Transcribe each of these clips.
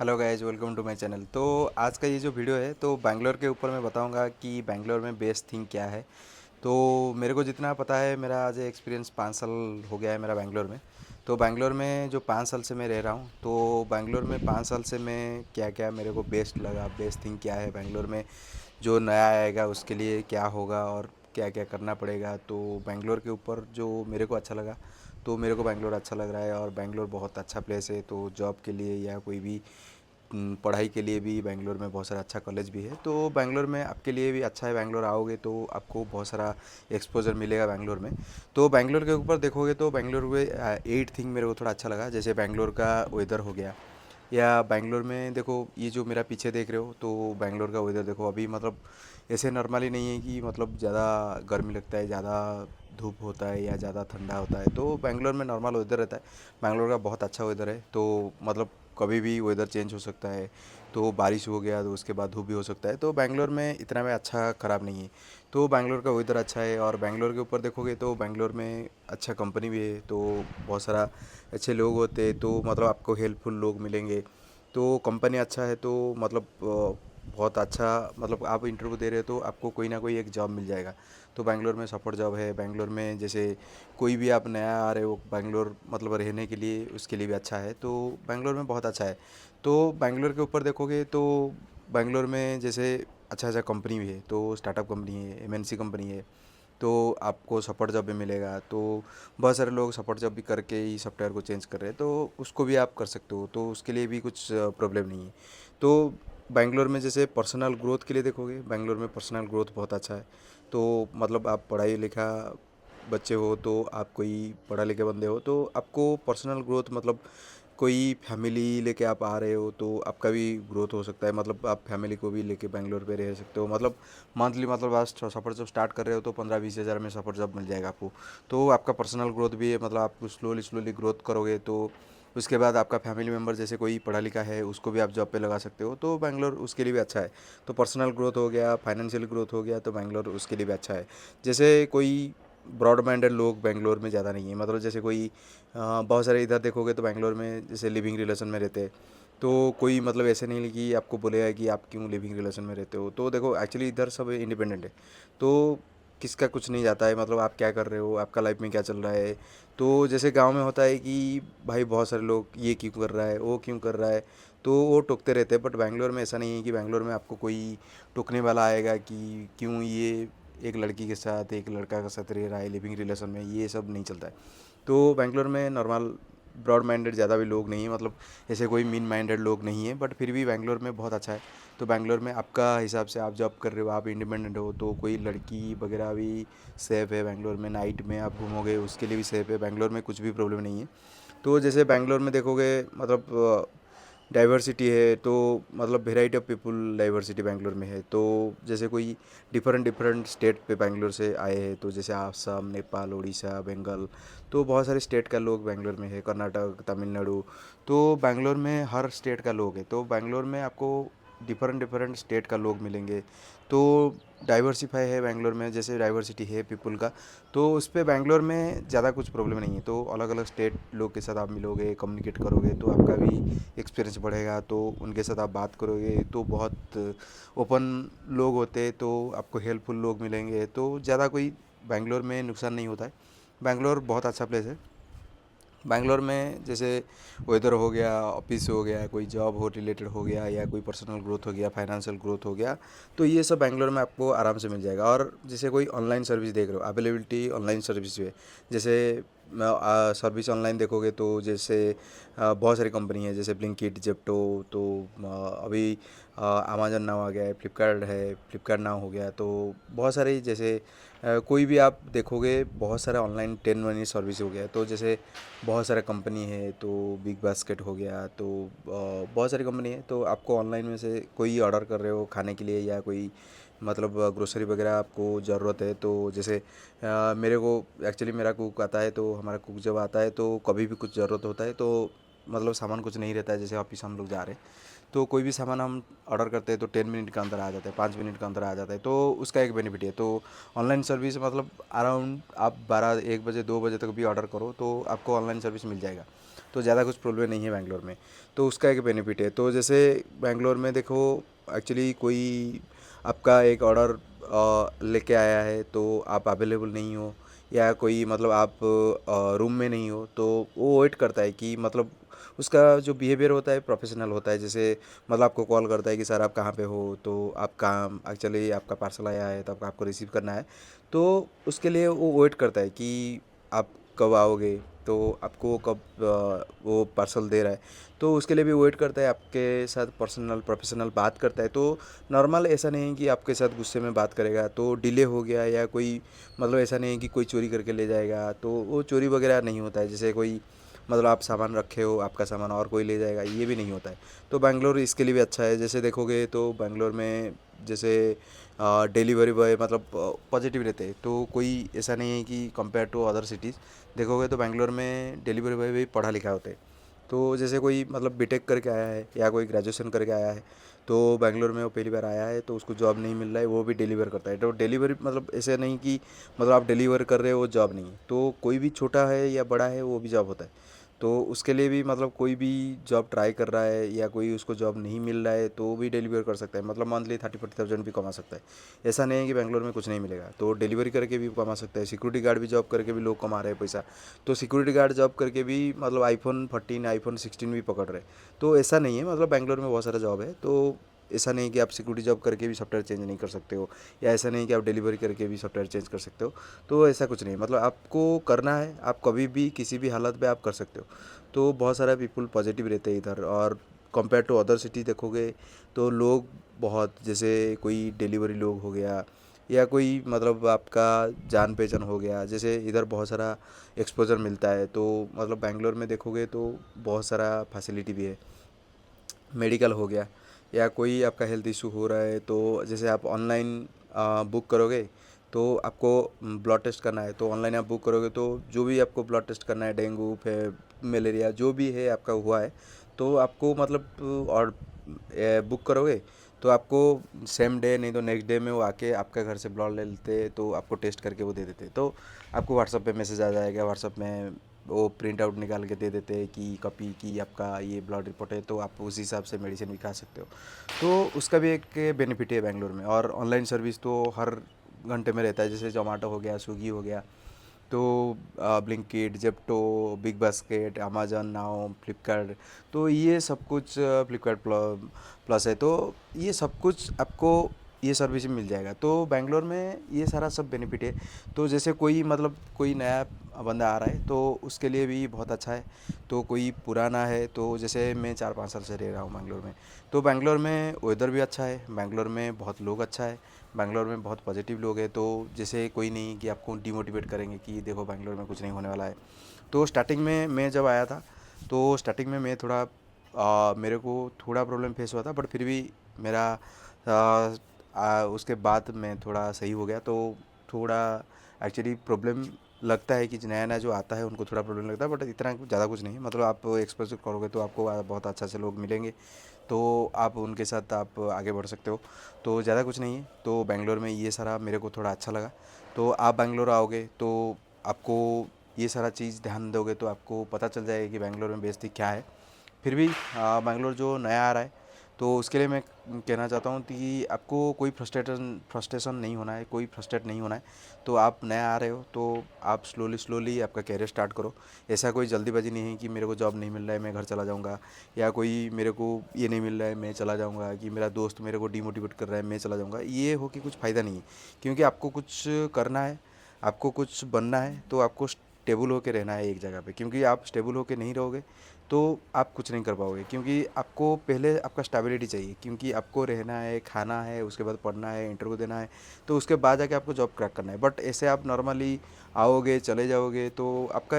Hello guys, welcome to my channel. तो आज का ये जो वीडियो है तो बैंगलोर के ऊपर मैं बताऊंगा कि बैंगलोर में बेस्ट थिंग क्या है। तो मेरे को जितना पता है, मेरा आज एक्सपीरियंस 5 साल हो गया है मेरा बैंगलोर में। तो बैंगलोर में जो 5 साल से मैं रह रहा हूँ, तो बैंगलोर में 5 साल से मैं क्या क्या मेरे को बेस्ट लगा, बेस्ट थिंग क्या है बैंगलोर में, जो नया आएगा उसके लिए क्या होगा और क्या क्या करना पड़ेगा। तो बैंगलोर के ऊपर जो मेरे को अच्छा लगा, तो मेरे को बैंगलोर अच्छा लग रहा है और बैंगलोर बहुत अच्छा प्लेस है। तो जॉब के लिए या कोई भी पढ़ाई के लिए भी बैंगलोर में बहुत सारा अच्छा कॉलेज भी है। तो बैंगलोर में आपके लिए भी अच्छा है, बैंगलोर आओगे तो आपको बहुत सारा एक्सपोजर मिलेगा बैंगलोर में। तो बैंगलोर के ऊपर देखोगे तो बैंगलोर में 8 थिंग मेरे को थोड़ा अच्छा लगा, जैसे बैंगलोर का वेदर हो गया। या बैंगलोर में देखो, ये जो मेरा पीछे देख रहे हो, तो बैंगलोर का वेदर देखो अभी, मतलब ऐसे नॉर्मली नहीं है कि मतलब ज़्यादा गर्मी लगता है, ज़्यादा धूप होता है या ज़्यादा ठंडा होता है। तो बैंगलोर में नॉर्मल वेदर रहता है। बैंगलोर का बहुत अच्छा वेदर है। तो मतलब कभी भी वेदर चेंज हो सकता है। तो बारिश हो गया तो उसके बाद धूप भी हो सकता है। तो बैंगलोर में इतना में अच्छा ख़राब नहीं है। तो बैंगलोर का वेदर अच्छा है। और बैंगलोर के ऊपर देखोगे तो बैंगलोर में अच्छा कंपनी भी है। तो बहुत सारा अच्छे लोग होते हैं, तो मतलब आपको हेल्पफुल लोग मिलेंगे। तो कंपनी अच्छा है, तो मतलब बहुत अच्छा, मतलब आप इंटरव्यू दे रहे हो तो आपको कोई ना कोई एक जॉब मिल जाएगा। तो बैंगलोर में सपोर्ट जॉब है। बैंगलोर में जैसे कोई भी आप नया आ रहे हो बैंगलोर, मतलब रहने के लिए, उसके लिए भी अच्छा है। तो बैंगलोर में बहुत अच्छा है। तो बैंगलोर के ऊपर देखोगे तो बैंगलोर में जैसे अच्छा अच्छा कंपनी भी है। तो स्टार्टअप कंपनी है, एमएनसी कंपनी है। तो आपको सपोर्ट जॉब भी मिलेगा। तो बहुत सारे लोग सपोर्ट जॉब भी करके ही सॉफ्टवेयर को चेंज कर रहे हैं, तो उसको भी आप कर सकते हो। तो उसके लिए भी कुछ प्रॉब्लम नहीं है। तो बैंगलोर में जैसे पर्सनल ग्रोथ के लिए देखोगे, बैंगलोर में पर्सनल ग्रोथ बहुत अच्छा है। तो मतलब आप पढ़ाई लिखा बच्चे हो, तो आप कोई पढ़ा लिखे बंदे हो, तो आपको पर्सनल ग्रोथ, मतलब कोई फैमिली लेके आप आ रहे हो तो आपका भी ग्रोथ हो सकता है। मतलब आप फैमिली को भी लेके बैंगलोर पे रह सकते हो। मतलब मंथली, मतलब आप सफ़र जब स्टार्ट कर रहे हो तो 15-20 हज़ार में सफ़र जब मिल जाएगा आपको। तो आपका पर्सनल ग्रोथ भी है, मतलब आप स्लोली स्लोली ग्रोथ करोगे। तो उसके बाद आपका फैमिली मेम्बर जैसे कोई पढ़ा लिखा है, उसको भी आप जॉब पे लगा सकते हो। तो बैंगलोर उसके लिए भी अच्छा है। तो पर्सनल ग्रोथ हो गया, फाइनेंशियल ग्रोथ हो गया, तो बैंगलोर उसके लिए भी अच्छा है। जैसे कोई ब्रॉड माइंडेड लोग बैंगलोर में ज़्यादा नहीं है। मतलब जैसे कोई बहुत सारे इधर देखोगे तो बैंगलोर में जैसे लिविंग रिलेशन में रहते हैं। तो कोई मतलब ऐसे नहीं है कि आपको बोलेगा कि आप क्यों लिविंग रिलेशन में रहते हो। तो देखो एक्चुअली इधर सब इंडिपेंडेंट है। तो किसका कुछ नहीं जाता है, मतलब आप क्या कर रहे हो, आपका लाइफ में क्या चल रहा है। तो जैसे गांव में होता है कि भाई बहुत सारे लोग ये क्यों कर रहा है, वो क्यों कर रहा है, तो वो टोकते रहते हैं। बट बैंगलोर में ऐसा नहीं है कि बैंगलोर में आपको कोई टोकने वाला आएगा कि क्यों ये एक लड़की के साथ एक लड़का के साथ रह रहा है लिविंग रिलेशन में, ये सब नहीं चलता है। तो बैंगलोर में नॉर्मल ब्रॉड माइंडेड ज़्यादा भी लोग नहीं है, मतलब ऐसे कोई मीन माइंडेड लोग नहीं है। बट फिर भी बैंगलोर में बहुत अच्छा है। तो बैंगलोर में आपका हिसाब से आप जॉब कर रहे हो, आप इंडिपेंडेंट हो, तो कोई लड़की वगैरह भी सेफ़ है। बैंगलोर में नाइट में आप घूमोगे उसके लिए भी सेफ़ है। बैंगलोर में कुछ भी प्रॉब्लम नहीं है। तो जैसे बैंगलोर में देखोगे, मतलब डाइवर्सिटी है। तो मतलब variety of people diversity Bangalore में है। तो जैसे कोई डिफरेंट डिफरेंट स्टेट पे बैंगलोर से आए हैं, तो जैसे आसाम, नेपाल, उड़ीसा, बंगाल, तो बहुत सारे स्टेट का लोग बैंगलोर में है, कर्नाटक, तमिलनाडु। तो बैंगलोर में हर स्टेट का लोग है। तो बैंगलोर में आपको डिफरेंट डिफरेंट स्टेट का लोग मिलेंगे। तो डाइवर्सिफाई है बैंगलोर में, जैसे डाइवर्सिटी है पीपल का। तो उस पर बैंगलोर में ज़्यादा कुछ प्रॉब्लम नहीं है। तो अलग अलग स्टेट लोग के साथ आप मिलोगे, कम्युनिकेट करोगे, तो आपका भी एक्सपीरियंस बढ़ेगा। तो उनके साथ आप बात करोगे तो बहुत ओपन लोग होते हैं, तो आपको हेल्पफुल लोग मिलेंगे। तो ज़्यादा कोई बैंगलोर में नुकसान नहीं होता है। बैंगलोर बहुत अच्छा प्लेस है। बैंगलोर में जैसे वेदर हो गया, ऑफिस हो गया, कोई जॉब हो रिलेटेड हो गया, या कोई पर्सनल ग्रोथ हो गया, फाइनेंशियल ग्रोथ हो गया, तो ये सब बैंगलोर में आपको आराम से मिल जाएगा। और जैसे कोई ऑनलाइन सर्विस देख रहे हो, अवेलेबिलिटी ऑनलाइन सर्विस है। जैसे सर्विस ऑनलाइन देखोगे तो जैसे बहुत सारी कंपनी है, जैसे ब्लिंकिट, जेप्टो। तो अभी अमेजन नाउ आ गया है, फ्लिपकार्ट है, फ्लिपकार्ट नाउ हो गया। तो बहुत सारी जैसे कोई भी आप देखोगे, बहुत सारा ऑनलाइन 10 मनी सर्विस हो गया है। तो जैसे बहुत सारा कंपनी है, तो बिग बास्केट हो गया। तो बहुत सारी कंपनी है। तो आपको ऑनलाइन में से कोई ऑर्डर कर रहे हो खाने के लिए, या कोई मतलब ग्रोसरी वगैरह आपको ज़रूरत है, तो जैसे मेरे को एक्चुअली मेरा कुक आता है, तो हमारा कुक जब आता है तो कभी भी कुछ ज़रूरत होता है, तो मतलब सामान कुछ नहीं रहता है, जैसे ऑफिस हम लोग जा रहे हैं तो कोई भी सामान हम ऑर्डर करते हैं तो 10 मिनट के अंदर आ जाता है, 5 मिनट के अंदर आ जाता है। तो उसका एक बेनिफिट है। तो ऑनलाइन सर्विस मतलब अराउंड आप 12-1 बजे 2 बजे तक भी ऑर्डर करो तो आपको ऑनलाइन सर्विस मिल जाएगा। तो ज़्यादा कुछ प्रॉब्लम नहीं है बैंगलोर में। तो उसका एक बेनिफिट है। तो जैसे बैंगलोर में देखो, एक्चुअली कोई आपका एक ऑर्डर लेके आया है तो आप अवेलेबल नहीं हो, या कोई मतलब आप रूम में नहीं हो, तो वो वेट करता है कि मतलब उसका जो बिहेवियर होता है प्रोफेशनल होता है। जैसे मतलब आपको कॉल करता है कि सर आप कहाँ पे हो, तो आप काम एक्चुअली आपका पार्सल आया है तो आपको रिसीव करना है। तो उसके लिए वो वेट करता है कि आप कब आओगे, तो आपको कब वो पार्सल दे रहा है। तो उसके लिए भी वेट करता है, आपके साथ पर्सनल प्रोफेशनल बात करता है। तो नॉर्मल ऐसा नहीं है कि आपके साथ गुस्से में बात करेगा तो डिले हो गया या कोई मतलब ऐसा नहीं है कि कोई चोरी करके ले जाएगा, तो वो चोरी वगैरह नहीं होता है। जैसे कोई मतलब आप सामान रखे हो, आपका सामान और कोई ले जाएगा, ये भी नहीं होता है। तो बैंगलोर इसके लिए भी अच्छा है। जैसे देखोगे तो बैंगलोर में जैसे डिलीवरी बॉय मतलब पॉजिटिव रहते हैं। तो कोई ऐसा नहीं है कि कंपेयर टू अदर सिटीज़ देखोगे तो बैंगलोर में डिलीवरी बॉय भी पढ़ा लिखा होते हैं। तो जैसे कोई मतलब बीटेक करके आया है या कोई ग्रेजुएशन करके आया है, तो बैंगलोर में वो पहली बार आया है तो उसको जॉब नहीं मिल रहा है, वो भी डिलीवर करता है। तो डिलीवरी मतलब ऐसे नहीं कि मतलब आप डिलीवर कर रहे हो वो जॉब नहीं है। तो कोई भी छोटा है या बड़ा है वो भी जॉब होता है। तो उसके लिए भी मतलब कोई भी जॉब ट्राई कर रहा है या कोई उसको जॉब नहीं मिल रहा है तो वो भी डिलीवर कर सकता है। मतलब मंथली 30-40 थाउजेंड भी कमा सकता है। ऐसा नहीं है कि बैंगलोर में कुछ नहीं मिलेगा, तो डिलीवरी करके भी कमा सकता है। सिक्योरिटी गार्ड भी जॉब करके भी लोग कमा रहे हैं पैसा। तो सिक्योरिटी गार्ड जॉब करके भी मतलब iPhone 14 iPhone 16 भी पकड़ रहे हैं। तो ऐसा नहीं है, मतलब बैंगलोर में बहुत सारा जॉब है। तो ऐसा नहीं कि आप सिक्योरिटी जॉब करके भी सॉफ्टवेयर चेंज नहीं कर सकते हो, या ऐसा नहीं कि आप डिलीवरी करके भी सॉफ्टवेयर चेंज कर सकते हो। तो ऐसा कुछ नहीं है, मतलब आपको करना है, आप कभी भी किसी भी हालत में आप कर सकते हो। तो बहुत सारा पीपल पॉजिटिव रहते हैं इधर। और कंपेयर टू अदर सिटी देखोगे तो लोग बहुत, जैसे कोई डिलीवरी लोग हो गया या कोई मतलब आपका जान पहचान हो गया, जैसे इधर बहुत सारा एक्सपोजर मिलता है। तो मतलब बैंगलोर में देखोगे तो बहुत सारा फैसिलिटी भी है। मेडिकल हो गया या कोई आपका हेल्थ इशू हो रहा है, तो जैसे आप ऑनलाइन बुक करोगे, तो आपको ब्लड टेस्ट करना है तो ऑनलाइन आप बुक करोगे, तो जो भी आपको ब्लड टेस्ट करना है, डेंगू फिर मलेरिया जो भी है आपका हुआ है, तो आपको मतलब और बुक करोगे तो आपको सेम डे नहीं तो नेक्स्ट डे में वो आके आपके घर से ब्लड ले लेते, तो आपको टेस्ट करके वो दे देते। तो आपको व्हाट्सअप पे मैसेज आ जाएगा, व्हाट्सअप में वो प्रिंट आउट निकाल के दे देते हैं कि कॉपी की आपका ये ब्लड रिपोर्ट है, तो आप उस हिसाब से मेडिसिन भी खा सकते हो। तो उसका भी एक बेनिफिट है बैंगलोर में। और ऑनलाइन सर्विस तो हर घंटे में रहता है, जैसे जोमेटो हो गया, स्विगी हो गया, तो Blinkit, Zepto, big basket, Amazon now, Flipkart, तो ये सब कुछ फ्लिपकार्ट प्लस है। तो ये सब कुछ आपको ये सर्विस मिल जाएगा। तो बैंगलोर में ये सारा सब बेनिफिट है। तो जैसे कोई मतलब कोई नया बंदा आ रहा है तो उसके लिए भी बहुत अच्छा है। तो कोई पुराना है, तो जैसे मैं 4-5 साल से रह रहा हूँ बैंगलोर में, तो बैंगलोर में वेदर भी अच्छा है, बैंगलोर में बहुत लोग अच्छा है, बैंगलोर में बहुत पॉजिटिव लोग हैं। तो जैसे कोई नहीं कि आपको डिमोटिवेट करेंगे कि देखो बैंगलोर में कुछ नहीं होने वाला है। तो स्टार्टिंग में मैं जब आया था, तो स्टार्टिंग में मैं थोड़ा मेरे को थोड़ा प्रॉब्लम फेस हुआ था, बट फिर भी मेरा उसके बाद मैं थोड़ा सही हो गया। तो थोड़ा एक्चुअली प्रॉब्लम लगता है कि नया नया जो आता है उनको थोड़ा प्रॉब्लम लगता है, बट इतना ज़्यादा कुछ नहीं है। मतलब आप एक्सपोजर करोगे तो आपको बहुत अच्छा से लोग मिलेंगे, तो आप उनके साथ आप आगे बढ़ सकते हो। तो ज़्यादा कुछ नहीं है। तो बैंगलोर में ये सारा मेरे को थोड़ा अच्छा लगा। तो आप बैंगलोर आओगे तो आपको ये सारा चीज़ ध्यान दोगे तो आपको पता चल जाएगा कि बैंगलोर में बेइज्जती क्या है। फिर भी बैंगलोर जो नया आ रहा है, तो उसके लिए मैं कहना चाहता हूँ कि आपको कोई फ्रस्ट्रेशन नहीं होना है, कोई फ्रस्ट्रेट नहीं होना है। तो आप नया आ रहे हो तो आप स्लोली स्लोली आपका कैरियर स्टार्ट करो। ऐसा कोई जल्दीबाजी नहीं है कि मेरे को जॉब नहीं मिल रहा है मैं घर चला जाऊँगा, या कोई मेरे को ये नहीं मिल रहा है मैं चला जाऊँगा, कि मेरा दोस्त मेरे को डिमोटिवेट कर रहा है मैं चला जाऊँगा। ये हो कि कुछ फ़ायदा नहीं है, क्योंकि आपको कुछ करना है, आपको कुछ बनना है, तो आपको स्टेबल होकर रहना है एक जगह पे। क्योंकि आप स्टेबल होकर नहीं रहोगे तो आप कुछ नहीं कर पाओगे, क्योंकि आपको पहले आपका स्टेबिलिटी चाहिए। क्योंकि आपको रहना है, खाना है, उसके बाद पढ़ना है, इंटरव्यू देना है, तो उसके बाद जाके आपको जॉब क्रैक करना है। बट ऐसे आप नॉर्मली आओगे चले जाओगे तो आपका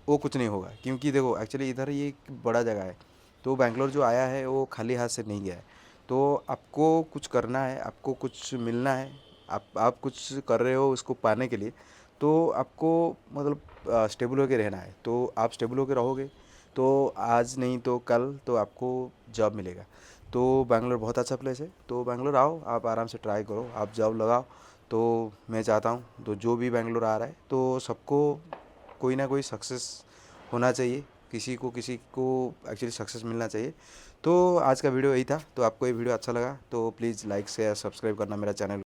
वो कुछ नहीं होगा। क्योंकि देखो एक्चुअली इधर ये एक बड़ा जगह है, तो बैंगलोर जो आया है वो खाली हाथ से नहीं गया है। तो आपको कुछ करना है, आपको कुछ मिलना है, आप कुछ कर रहे हो उसको पाने के लिए, तो आपको मतलब स्टेबल होकर रहना है। तो आप स्टेबल होकर रहोगे तो आज नहीं तो कल तो आपको जॉब मिलेगा। तो बैंगलोर बहुत अच्छा प्लेस है। तो बैंगलोर आओ, आप आराम से ट्राई करो, आप जॉब लगाओ। तो मैं चाहता हूँ तो जो भी बैंगलोर आ रहा है तो सबको कोई ना कोई सक्सेस होना चाहिए। किसी को एक्चुअली सक्सेस मिलना चाहिए। तो आज का वीडियो यही था। तो आपको ये वीडियो अच्छा लगा तो प्लीज़ लाइक शेयर सब्सक्राइब करना मेरा चैनल।